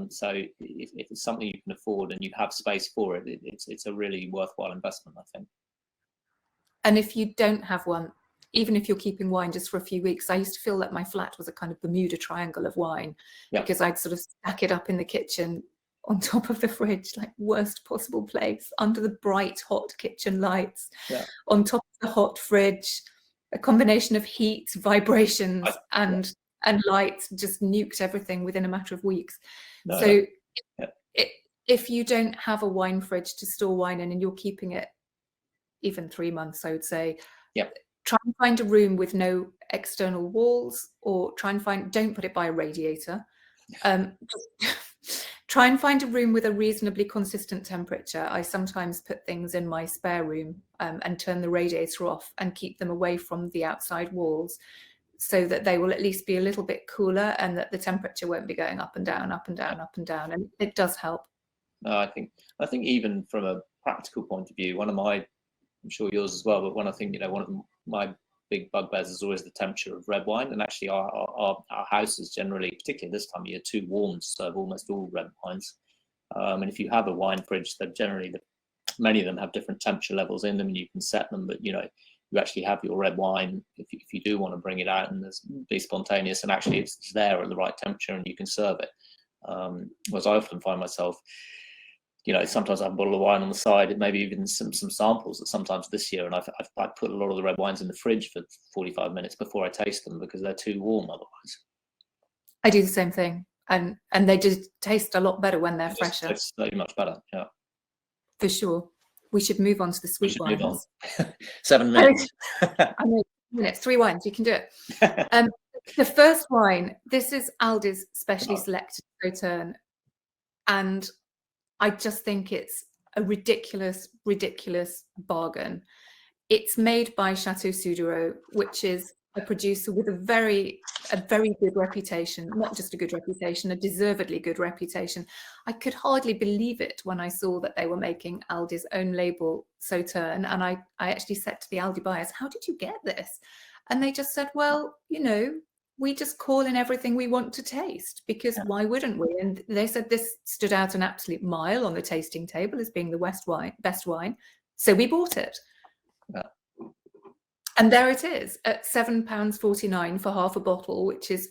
S2: So if it's something you can afford and you have space for it, it's a really worthwhile investment, I think.
S1: And if you don't have one, even if you're keeping wine just for a few weeks, I used to feel that my flat was a kind of Bermuda Triangle of wine, because I'd sort of stack it up in the kitchen on top of the fridge, like worst possible place, under the bright hot kitchen lights, on top of the hot fridge, a combination of heat, vibrations, and lights just nuked everything within a matter of weeks. If you don't have a wine fridge to store wine in and you're keeping it even 3 months, I would say, try and find a room with no external walls, or don't put it by a radiator. Try and find a room with a reasonably consistent temperature. I sometimes put things in my spare room and turn the radiator off and keep them away from the outside walls, so that they will at least be a little bit cooler and that the temperature won't be going up and down, up and down, up and down. And it does help.
S2: No, I think even from a practical point of view, I'm sure yours as well, but one of my big bugbears is always the temperature of red wine. And actually our house is generally, particularly this time of year, too warm to serve almost all red wines. And if you have a wine fridge, then generally many of them have different temperature levels in them, and you can set them, but you actually have your red wine if you do want to bring it out and be spontaneous, and actually it's there at the right temperature and you can serve it. Whereas I often find myself, sometimes I have a bottle of wine on the side, maybe even some samples that sometimes this year, and I've put a lot of the red wines in the fridge for 45 minutes before I taste them, because they're too warm otherwise.
S1: I do the same thing, and they just taste a lot better when they're fresher.
S2: It's so much better,
S1: for sure. We should move on to the sweet wines.
S2: 7 minutes.
S1: I know, minutes, 3 wines, you can do it. The first wine, this is Aldi's specially selected Sauterne, and I just think it's a ridiculous bargain. It's made by Chateau, which is a producer with a very good reputation, not just a good reputation, a deservedly good reputation. I could hardly believe it when I saw that they were making Aldi's own label Sauterne, and I actually said to the Aldi buyers, how did you get this? And they just said, well, we just call in everything we want to taste, because why wouldn't we? And they said this stood out an absolute mile on the tasting table as being the best wine. So we bought it. And there it is at £7.49 for half a bottle, which is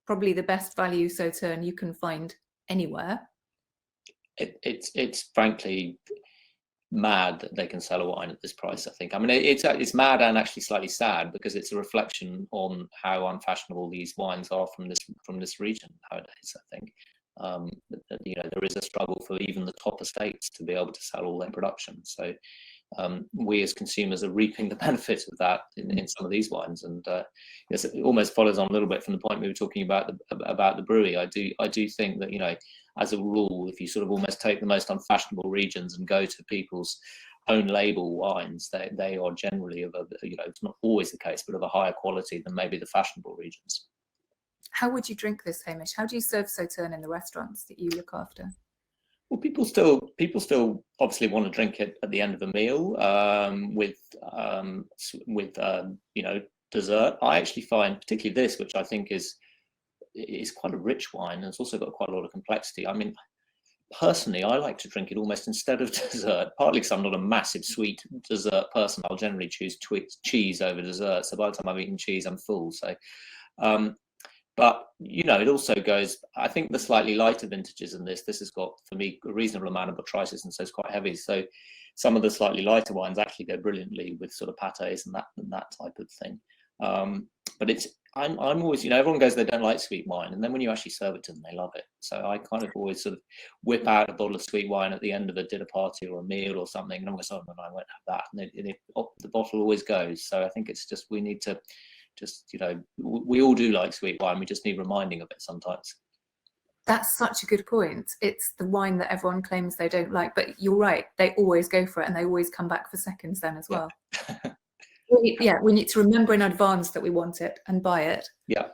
S1: probably the best value Sauterne you can find anywhere.
S2: It's frankly mad that they can sell a wine at this price, I think. I mean, it's mad and actually slightly sad, because it's a reflection on how unfashionable these wines are from this region nowadays, I think. There is a struggle for even the top estates to be able to sell all their production. So we as consumers are reaping the benefits of that in some of these wines. And yes, it almost follows on a little bit from the point we were talking about the Brouilly. I do think that, as a rule, if you sort of almost take the most unfashionable regions and go to people's own label wines, they are generally of it's not always the case, but of a higher quality than maybe the fashionable regions.
S1: How would you drink this, Hamish? How do you serve Sauterne in the restaurants that you look after?
S2: Well, people still obviously want to drink it at the end of a meal with dessert. I actually find particularly this, which I think is quite a rich wine, and it's also got quite a lot of complexity. I mean, personally, I like to drink it almost instead of dessert, partly because I'm not a massive sweet dessert person. I'll generally choose cheese over dessert. So by the time I've eaten cheese, I'm full. So, but it also goes, I think the slightly lighter vintages in this has got, for me, a reasonable amount of botrytis, and so it's quite heavy. So some of the slightly lighter wines actually go brilliantly with sort of pâtés and that type of thing. But I'm always, everyone goes they don't like sweet wine, and then when you actually serve it to them, they love it. So I kind of always sort of whip out a bottle of sweet wine at the end of a dinner party or a meal or something, and I'm going, no, I won't have that. And the bottle always goes. So I think it's just, we need to we all do like sweet wine. We just need reminding of it sometimes.
S1: That's such a good point. It's the wine that everyone claims they don't like, but you're right. They always go for it, and they always come back for seconds then as well. We need to remember in advance that we want it and buy it.
S2: Yeah.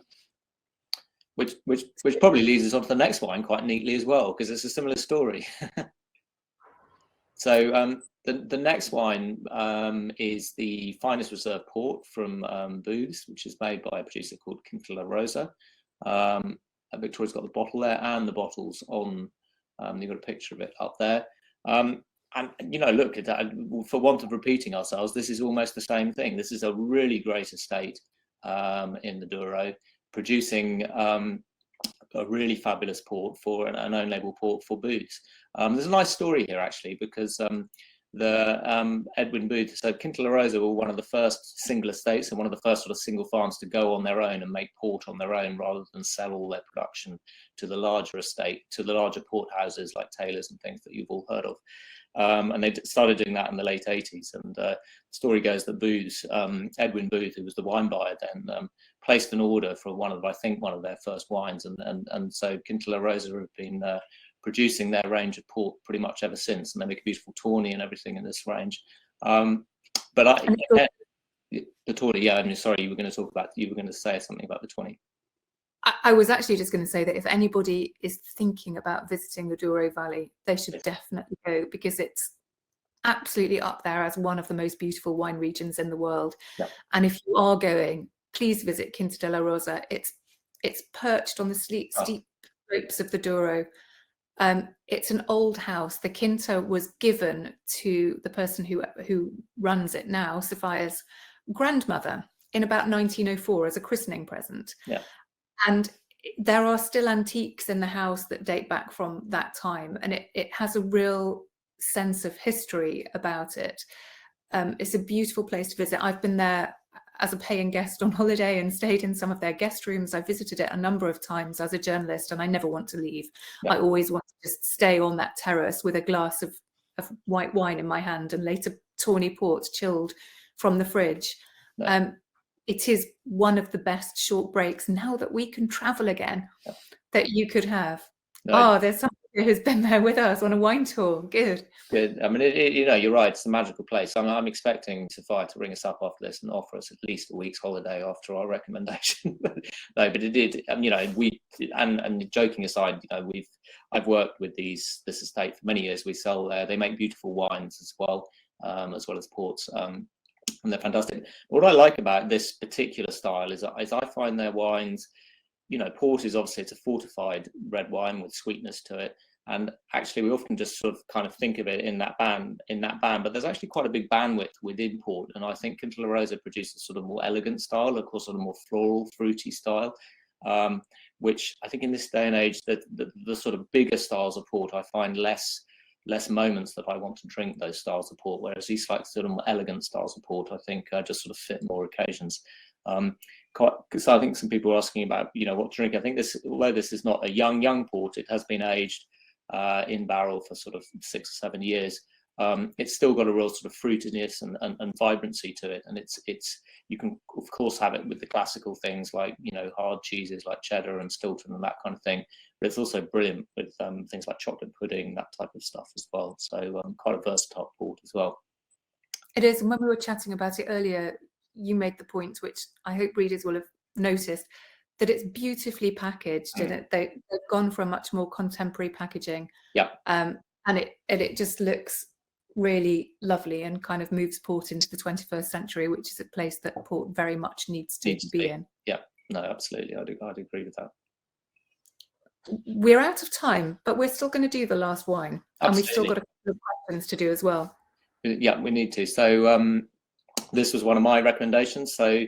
S2: Which probably leads us on to the next wine quite neatly as well, because it's a similar story. So the next wine is the finest reserve port from Booths, which is made by a producer called Quinta La Rosa. Victoria's got the bottle there and the bottles on. You've got a picture of it up there. And look at that. For want of repeating ourselves, this is almost the same thing. This is a really great estate in the Douro, producing a really fabulous port for an own label port for Booths. There's a nice story here actually, because Edwin Booth, so Quinta La Rosa were one of the first single estates and one of the first sort of single farms to go on their own and make port on their own, rather than sell all their production to the larger estate, to the larger port houses like Taylor's and things that you've all heard of. And they started doing that in the late 80s. And the story goes that Booths, Edwin Booth, who was the wine buyer then, placed an order for one of their first wines. And so Quinta La Rosa have been producing their range of port pretty much ever since. And they make a beautiful tawny and everything in this range. The tawny, yeah, I mean, sorry, you were going to say something about the tawny.
S1: I was actually just going to say that if anybody is thinking about visiting the Douro Valley, they should definitely go, because it's absolutely up there as one of the most beautiful wine regions in the world.
S2: Yep.
S1: And if you are going, please visit Quinta de la Rosa. It's perched on the steep slopes of the Douro. It's an old house. The Quinta was given to the person who runs it now, Sophia's grandmother, in about 1904 as a christening present.
S2: Yeah.
S1: And there are still antiques in the house that date back from that time, and it has a real sense of history about it. It's a beautiful place to visit. I've been there as a paying guest on holiday and stayed in some of their guest rooms. I visited it a number of times as a journalist, and I never want to leave. Yeah. I always want to just stay on that terrace with a glass of white wine in my hand and later tawny port chilled from the fridge. Yeah. It is one of the best short breaks now that we can travel again that you could have. No. Oh, there's somebody who's been there with us on a wine tour. Good.
S2: Good. I mean, you're right. It's a magical place. I'm expecting Sophia to ring us up after this and offer us at least a week's holiday after our recommendation. No, but it did. And joking aside, I've worked with this estate for many years. We sell there. They make beautiful wines as well as ports. And they're fantastic. What I like about this particular style is I find their wines, port is obviously, it's a fortified red wine with sweetness to it. And actually we often just sort of kind of think of it in that band, but there's actually quite a big bandwidth within port. And I think Quinta La Rosa produces sort of more elegant style, of course, sort of more floral, fruity style, which I think in this day and age, the sort of bigger styles of port, I find less moments that I want to drink those styles of port, whereas these like sort of more elegant styles of port, I think just sort of fit more occasions. So I think some people are asking about, what to drink. I think this, although this is not a young port, it has been aged in barrel for sort of 6 or 7 years. It's still got a real sort of fruitiness and vibrancy to it, and it's you can of course have it with the classical things like hard cheeses like cheddar and Stilton and that kind of thing, but it's also brilliant with things like chocolate pudding, that type of stuff as well. So quite a versatile port as well.
S1: It is, and when we were chatting about it earlier, you made the point, which I hope readers will have noticed, that it's beautifully packaged, and they've gone for a much more contemporary packaging.
S2: Yeah.
S1: And it just looks really lovely and kind of moves port into the 21st century, which is a place that port very much needs to be in.
S2: Yeah, no, absolutely. I'd agree with that.
S1: We're out of time, but we're still going to do the last wine. Absolutely. And we've still got a couple of questions to do as well.
S2: Yeah, we need to. So this was one of my recommendations. So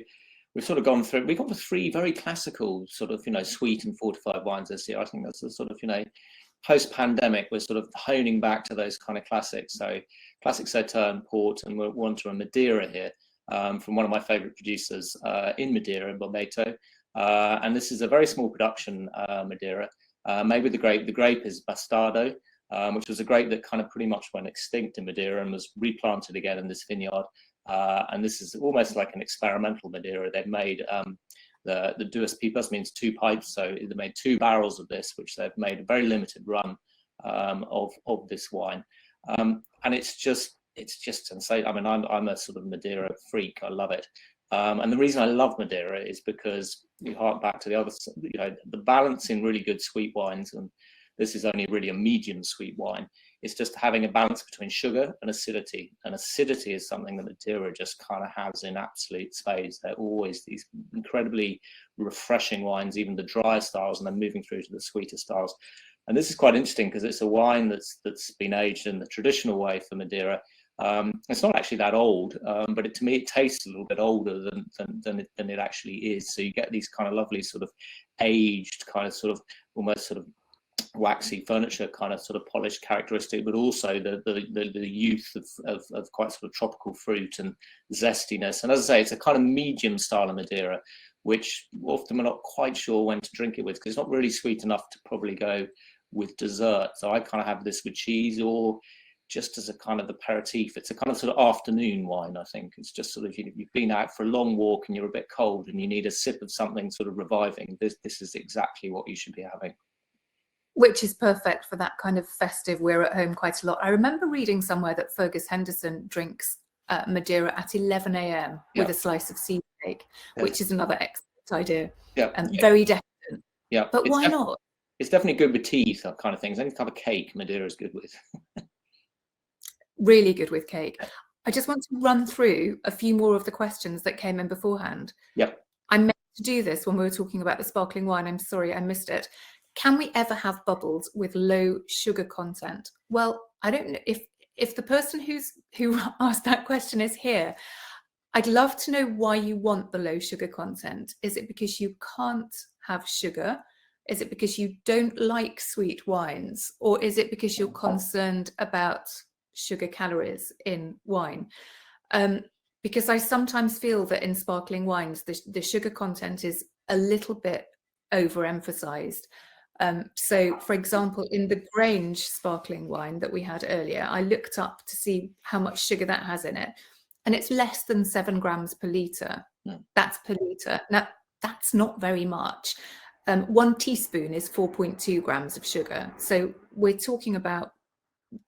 S2: we've sort of gone through, we've gone for 3 very classical sort of, sweet and fortified wines this year. I think that's the sort of, post-pandemic, we're sort of honing back to those kind of classics. So classic Sauterne port, and we're on to a Madeira here from one of my favorite producers in Madeira, in Bordeaux. And this is a very small production Madeira, made with the grape. The grape is Bastardo, which was a grape that kind of pretty much went extinct in Madeira and was replanted again in this vineyard. And this is almost like an experimental Madeira. They've made The duas pipas means 2 pipes, so they made 2 barrels of this, which they've made a very limited run of this wine, and it's just insane. I mean, I'm a sort of Madeira freak. I love it, and the reason I love Madeira is because you hark back to the other, the balance in really good sweet wines, and this is only really a medium sweet wine. It's just having a balance between sugar and acidity. And acidity is something that Madeira just kind of has in absolute spades. They're always these incredibly refreshing wines, even the drier styles, and then moving through to the sweeter styles. And this is quite interesting because it's a wine that's been aged in the traditional way for Madeira. It's not actually that old, but to me, it tastes a little bit older than it actually is. So you get these kind of lovely sort of aged, kind of sort of almost sort of waxy furniture kind of sort of polished characteristic, but also the youth of quite sort of tropical fruit and zestiness. And as I say, it's a kind of medium style of Madeira, which often we're not quite sure when to drink it with, because it's not really sweet enough to probably go with dessert. So I kind of have this with cheese or just as a kind of aperitif. It's a kind of sort of afternoon wine, I think. It's just sort of, you've been out for a long walk and you're a bit cold and you need a sip of something sort of reviving. This is exactly what you should be having.
S1: Which is perfect for that kind of festive, we're at home quite a lot. I remember reading somewhere that Fergus Henderson drinks Madeira at 11 a.m. with a slice of seed cake, which is another excellent idea. Very decadent.
S2: Yeah,
S1: but why not?
S2: It's definitely good with tea, that kind of things. Any kind of cake, Madeira is good with.
S1: Really good with cake. I just want to run through a few more of the questions that came in beforehand. I meant to do this when we were talking about the sparkling wine. I'm sorry, I missed it. Can we ever have bubbles with low sugar content? Well, I don't know if the person who asked that question is here. I'd love to know why you want the low sugar content. Is it because you can't have sugar? Is it because you don't like sweet wines? Or is it because you're concerned about sugar calories in wine? Because I sometimes feel that in sparkling wines, the sugar content is a little bit overemphasized. So, for example, in the Grange sparkling wine that we had earlier, I looked up to see how much sugar that has in it, and it's less than 7 grams per litre. That's per litre. Now, that's not very much. 1 teaspoon is 4.2 grams of sugar. So we're talking about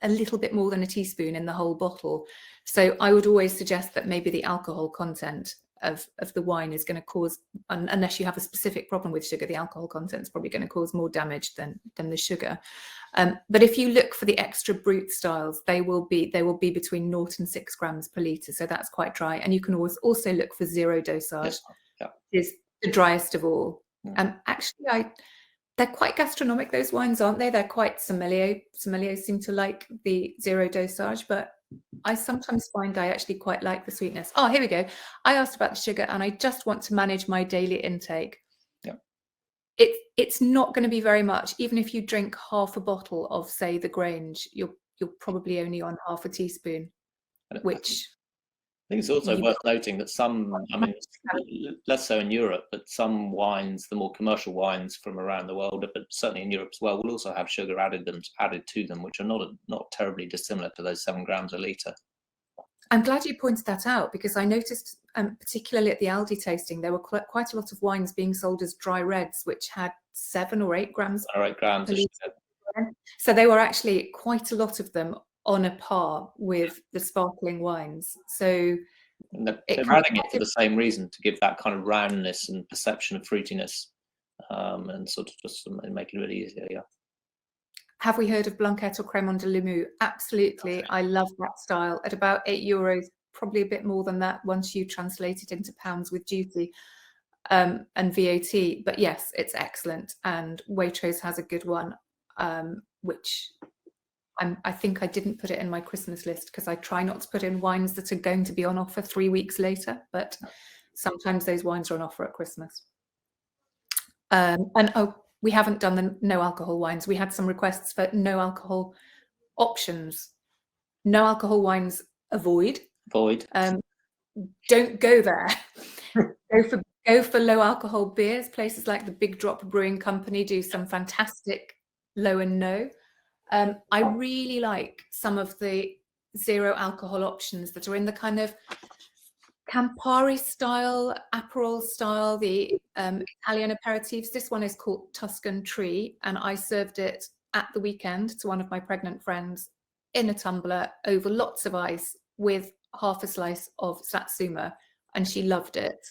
S1: a little bit more than a teaspoon in the whole bottle. So I would always suggest that maybe the alcohol content of the wine is going to cause, unless you have a specific problem with sugar, the alcohol content is probably going to cause more damage than the sugar. But if you look for the extra brut styles, they will be between 0 and 6 grams per litre, so that's quite dry. And you can always also look for zero dosage, is the driest of all. Actually, they're quite gastronomic, those wines, aren't they? They're quite sommelier. Sommeliers seem to like the zero dosage, but I sometimes find I actually quite like the sweetness. Oh, here we go. I asked about the sugar, and I just want to manage my daily intake. It's not going to be very much. Even if you drink half a bottle of, say, the Grange, you're probably only on half a teaspoon, which
S2: I think it's also worth noting that some, I mean, less so in Europe, but some wines, the more commercial wines from around the world, but certainly in Europe as well, will also have sugar added to them, which are not terribly dissimilar to those 7 grams a litre.
S1: I'm glad you pointed that out, because I noticed, particularly at the Aldi tasting, there were quite a lot of wines being sold as dry reds, which had 7 or 8 grams.
S2: 8 grams.
S1: So they were actually quite a lot of them on a par with the sparkling wines. So
S2: they're adding it for the same reason, to give that kind of roundness and perception of fruitiness, and sort of just make it really easier.
S1: Have we heard of Blanquette or Crémant de Limoux? Absolutely. I love that style at about €8, probably a bit more than that once you translate it into pounds with duty and VAT. But yes, it's excellent. And Waitrose has a good one, which I think I didn't put it in my Christmas list, because I try not to put in wines that are going to be on offer 3 weeks later. But sometimes those wines are on offer at Christmas. We haven't done the no alcohol wines. We had some requests for no alcohol options. No alcohol wines, avoid. Don't go there. Go for low alcohol beers. Places like the Big Drop Brewing Company do some fantastic low and no. I really like some of the zero alcohol options that are in the kind of Campari style, Aperol style, the Italian aperitifs. This one is called Tuscan Tree, and I served it at the weekend to one of my pregnant friends in a tumbler over lots of ice with half a slice of Satsuma, and she loved it.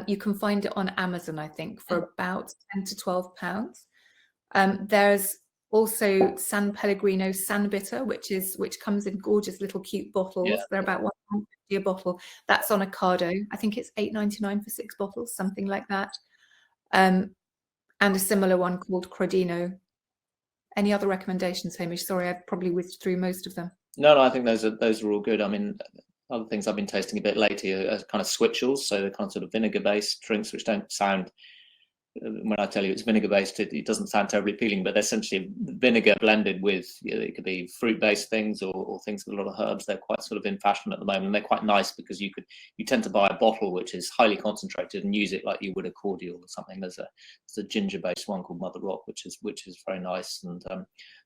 S1: You can find it on Amazon, I think, for about 10 to 12 pounds. There's also San Pellegrino San Bitter, which comes in gorgeous little cute bottles.
S2: Yeah.
S1: They're about £1.50 a bottle. That's on Ocado. I think it's £8.99 for 6 bottles, something like that. And a similar one called Crodino. Any other recommendations, Hamish? Sorry, I've probably whizzed through most of them.
S2: No, I think those are all good. I mean, other things I've been tasting a bit lately are kind of switchels, so the kind of sort of vinegar-based drinks, which don't sound, when I tell you it's vinegar-based, it doesn't sound terribly appealing, but they're essentially vinegar blended with, it could be fruit-based things or things with a lot of herbs. They're quite sort of in fashion at the moment, and they're quite nice because you tend to buy a bottle which is highly concentrated and use it like you would a cordial or something. There's a ginger-based one called Mother Rock, which is very nice, and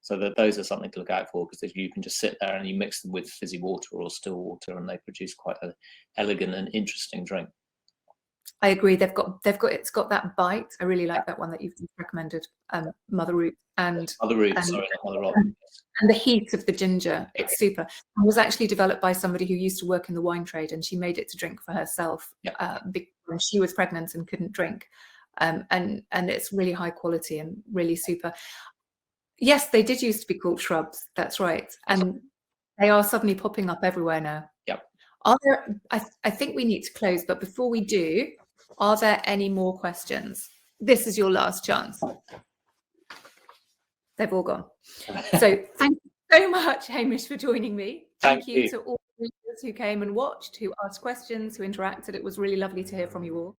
S2: so those are something to look out for, because you can just sit there and you mix them with fizzy water or still water, and they produce quite an elegant and interesting drink.
S1: I agree. It's got that bite. I really like that one that you've recommended, Mother Root, and
S2: Mother Root, sorry, not Mother Rock.
S1: And the heat of the ginger, it's super. It was actually developed by somebody who used to work in the wine trade, and she made it to drink for herself because she was pregnant and couldn't drink. And it's really high quality and really super. Yes, they did used to be called shrubs. That's right, and they are suddenly popping up everywhere now.
S2: Yep.
S1: Are there? I think we need to close, but before we do, are there any more questions? This is your last chance. They've all gone. So thank you so much, Hamish, for joining me. Thank you to all the readers who came and watched, who asked questions, who interacted. It was really lovely to hear from you all.